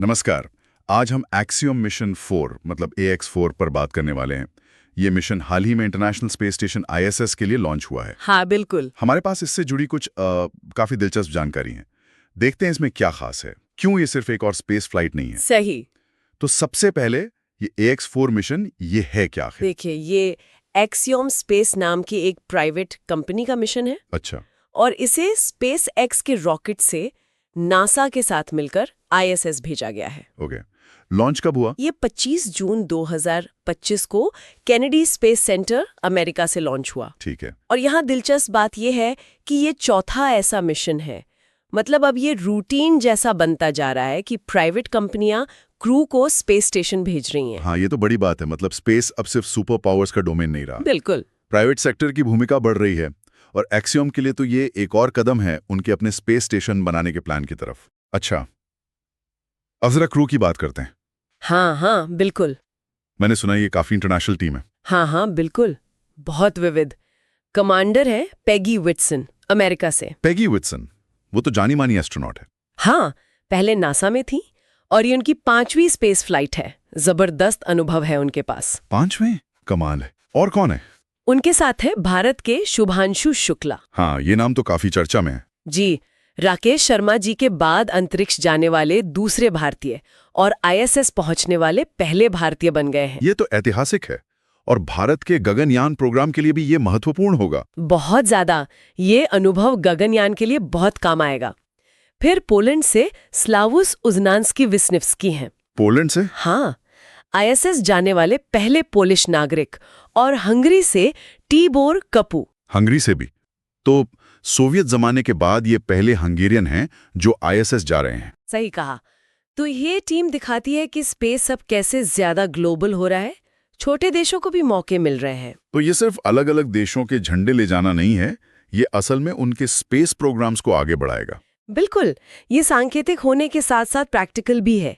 नमस्कार। आज हम एक्सियोम मिशन 4 मतलब AX4 पर बात करने वाले हैं। ये मिशन हाल ही में इंटरनेशनल स्पेस स्टेशन ISS के लिए लॉन्च हुआ है। हाँ बिल्कुल। हमारे पास इससे जुड़ी कुछ काफी दिलचस्प जानकारी है। देखते हैं इसमें क्या खास है, क्यों ये सिर्फ एक और स्पेस फ्लाइट नहीं है। सही। तो सबसे पहले ये AX4 मिशन ये है क्या आखिर? देखिए, ये एक्सियोम स्पेस नाम की एक प्राइवेट कंपनी का मिशन है अच्छा। और इसे स्पेस एक्स के रॉकेट से नासा के साथ मिलकर ISS भेजा गया है। ओके। लॉन्च कब हुआ? ये 25 जून 2025 को कैनेडी स्पेस सेंटर अमेरिका से लॉन्च हुआ। ठीक है। और यहाँ दिलचस्प बात यह है कि ये चौथा ऐसा मिशन है। मतलब अब ये रूटीन जैसा बनता जा रहा है कि प्राइवेट कंपनियां क्रू को स्पेस स्टेशन भेज रही हैं। हाँ, ये तो बड़ी बात है। मतलब स्पेस अब सिर्फ सुपर पावर्स का डोमेन नहीं रहा। बिल्कुल। प्राइवेट सेक्टर की भूमिका बढ़ रही है और एक्सियोम के लिए तो ये एक और कदम है उनके अपने स्पेस स्टेशन बनाने के प्लान की तरफ। अच्छा, अब जरा क्रू की बात करते हैं। हाँ हाँ बिल्कुल। मैंने सुना ये काफी इंटरनेशनल टीम है। हाँ हाँ बिल्कुल, बहुत विविध। कमांडर है पेगी विटसन, अमेरिका से। पेगी विटसन, वो तो जानी मानी एस्ट्रोनॉट है। हाँ, पहले नासा में थी और ये उनकी 5वीं स्पेस फ्लाइट है। जबरदस्त अनुभव है उनके पास। 5वें? कमाल है। और कौन है? उनके साथ है भारत के शुभांशु शुक्ला। हाँ, ये नाम तो काफी चर्चा में है। जी, राकेश शर्मा जी के बाद अंतरिक्ष जाने वाले दूसरे भारतीय और ISS पहुंचने वाले पहले भारतीय बन गए हैं। ये तो ऐतिहासिक है और भारत के गगनयान प्रोग्राम के लिए भी ये महत्वपूर्ण होगा। बहुत ज्यादा। ये अनुभव गगनयान के लिए बहुत काम आएगा। फिर पोलैंड से स्लावुस उज़नान्स्की विस्निव्स्की हैं। पोलैंड से? हाँ, ISS जाने वाले पहले पोलिश नागरिक। और हंगरी से टीबोर कपू। हंगरी से भी? तो सोवियत जमाने के बाद ये पहले हंगेरियन हैं जो ISS जा रहे हैं। सही कहा। तो ये टीम दिखाती है कि स्पेस अब कैसे ज्यादा ग्लोबल हो रहा है। छोटे देशों को भी मौके मिल रहे हैं। तो ये सिर्फ अलग अलग देशों के झंडे ले जाना नहीं है, ये असल में उनके स्पेस प्रोग्राम्स को आगे बढ़ाएगा। बिल्कुल, ये सांकेतिक होने के साथ साथ प्रैक्टिकल भी है।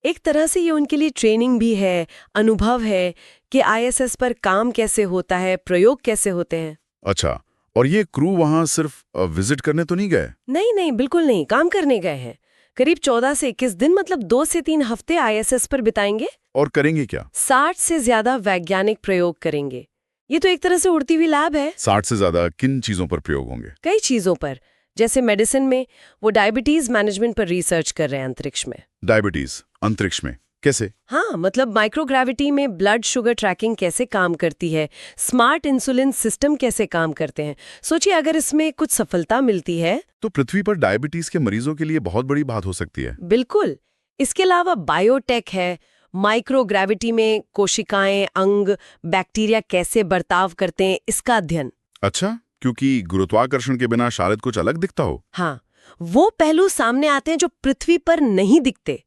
एक तरह से ये उनके लिए ट्रेनिंग भी है, अनुभव है कि ISS पर काम कैसे होता है, प्रयोग कैसे होते हैं। अच्छा, और ये क्रू वहां सिर्फ विजिट करने तो नहीं गए? नहीं नहीं, बिल्कुल नहीं, काम करने गए हैं। करीब 14 से 21 दिन, मतलब 2 से 3 हफ्ते ISS पर बिताएंगे। और करेंगे क्या? 60 से ज्यादा वैज्ञानिक प्रयोग करेंगे। ये तो एक तरह से उड़ती हुई लैब है। 60 से ज्यादा किन चीजों पर प्रयोग होंगे? कई चीजों पर, जैसे मेडिसिन में वो डायबिटीज मैनेजमेंट पर रिसर्च कर रहे हैं अंतरिक्ष में। डायबिटीज अंतरिक्ष में कैसे? हाँ, मतलब माइक्रोग्रेविटी में ब्लड शुगर ट्रैकिंग कैसे काम करती है, स्मार्ट इंसुलिन सिस्टम कैसे काम करते हैं। सोचिए, अगर इसमें कुछ सफलता मिलती है तो पृथ्वी पर डायबिटीज के मरीजों के लिए बहुत बड़ी बात हो सकती है। बिल्कुल। इसके अलावा बायोटेक है। माइक्रोग्रेविटी में कोशिकाएं, अंग, बैक्टीरिया कैसे बर्ताव करते हैं, इसका अध्ययन। अच्छा, क्योंकि गुरुत्वाकर्षण के बिना शायद कुछ अलग दिखता हो। हाँ, वो पहलू सामने आते हैं जो पृथ्वी पर नहीं दिखते।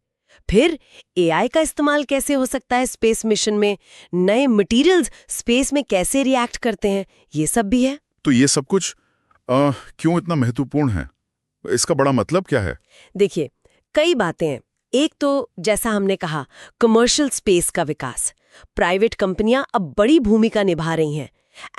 फिर AI का इस्तेमाल कैसे हो सकता है स्पेस मिशन में, नए मटेरियल्स स्पेस में कैसे रिएक्ट करते हैं, ये सब भी है। तो ये सब कुछ क्यों इतना महत्वपूर्ण है? इसका बड़ा मतलब क्या है? देखिए, कई बातें हैं। एक तो जैसा हमने कहा, कमर्शियल स्पेस का विकास। प्राइवेट कंपनियां अब बड़ी भूमिका निभा रही हैं।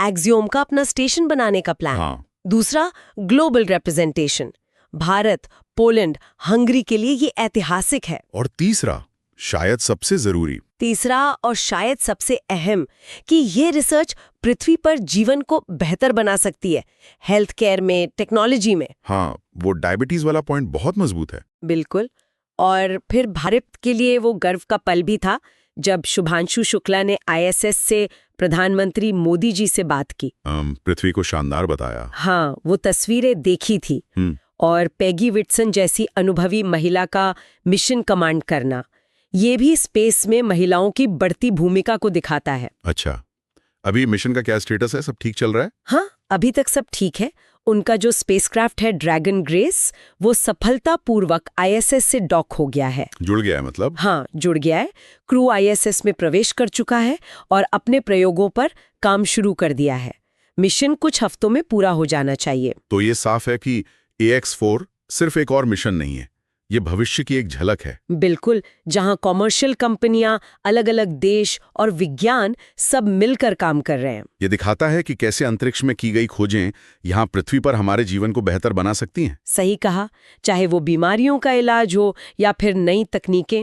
एक्सियोम का अपना स्टेशन बनाने का प्लान। हाँ। दूसरा, global representation. Bharat, Poland, Hungary के लिए ये ऐतिहासिक है। और तीसरा, शायद सबसे जरूरी, तीसरा और शायद सबसे अहम, कि ये रिसर्च पृथ्वी पर जीवन को बेहतर बना सकती है, हेल्थ केयर में, टेक्नोलॉजी में। हाँ, वो डायबिटीज वाला पॉइंट बहुत मजबूत है। बिल्कुल। और फिर भारत के लिए वो गर्व का पल भी था जब शुभांशु शुक्ला ने ISS से प्रधानमंत्री मोदी जी से बात की। पृथ्वी को शानदार बताया। हाँ, वो तस्वीरें देखी थी। और पेगी विटसन जैसी अनुभवी महिला का मिशन कमांड करना, ये भी स्पेस में महिलाओं की बढ़ती भूमिका को दिखाता है। अच्छा, अभी मिशन का क्या स्टेटस है? सब ठीक चल रहा है? हाँ, अभी तक सब ठीक है। उनका जो स्पेसक्राफ्ट है ड्रैगन ग्रेस, वो सफलतापूर्वक ISS से डॉक हो गया है। जुड़ गया है मतलब? हाँ, जुड़ गया है। क्रू ISS में प्रवेश कर चुका है और अपने प्रयोगों पर काम शुरू कर दिया है। मिशन कुछ हफ्तों में पूरा हो जाना चाहिए। तो ये साफ है कि AX4 सिर्फ एक और मिशन नहीं है, ये भविष्य की एक झलक है। बिल्कुल, जहां कॉमर्शियल कंपनियां, अलग अलग देश और विज्ञान सब मिलकर काम कर रहे हैं। ये दिखाता है कि कैसे अंतरिक्ष में की गई खोजें यहाँ पृथ्वी पर हमारे जीवन को बेहतर बना सकती हैं। सही कहा, चाहे वो बीमारियों का इलाज हो या फिर नई तकनीकें।